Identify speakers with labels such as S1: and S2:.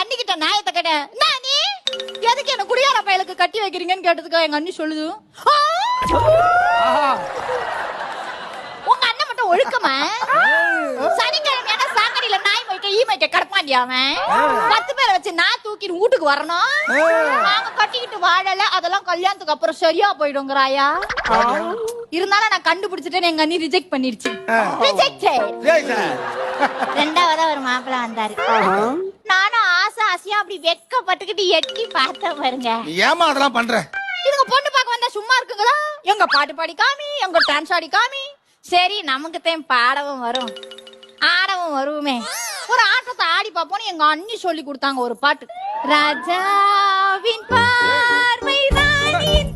S1: அண்ணிக்கிட்ட நாயத்தை கேட்டேன், நானி எதுக்கு என்ன குடியார பயலுக்கு கட்டி வைக்கிறீங்கன்னு கேட்டதுக்கு எங்க அண்ணி சொல்லுது, உங்க அண்ணன் மட்டும் ஒழுக்கமா சனிக்கிழமையான சாக்கடையில நாய் மைக்க ஈ மைக்க கடப்பாண்டியா அவன் 10 பேரை வச்சு நான் தூக்கிட்டு வீட்டுக்கு வரணும், நாங்க கட்டிக்கிட்டு வாழல, அதெல்லாம் கல்யாணத்துக்கு அப்புறம் சரியா போயிடுங்கிறாயா. இருந்தாலும் நான் கண்டுபிடிச்சிட்டேன்னு எங்க அண்ணி ரிஜெக்ட் பண்ணிருச்சு. ரெண்டாவதா ஒரு மாப்பிள்ள வந்தாரு. நானும் ஆசையா அப்படி வெக்கப்பட்டுக்கிட்டு எட்டி பார்த்தேன் பாருங்க.
S2: ஏமா அதெல்லாம் பண்ற?
S1: இதுங்க பொண்ணு பார்க்க வந்தா சும்மா இருக்குங்களா? எங்க பாட்டு பாடி காமி, எங்க டான்ஸ் ஆடி காமி. சரி நமக்கு தான் பாடவும் வரும் ஆடவும் வருவோமே, ஒரு ஆட்டத்தை ஆடி பார்ப்போம்னு எங்க அண்ணி சொல்லி கொடுத்தாங்க ஒரு பாட்டு. ராஜாவின் பார்வை ராணியின்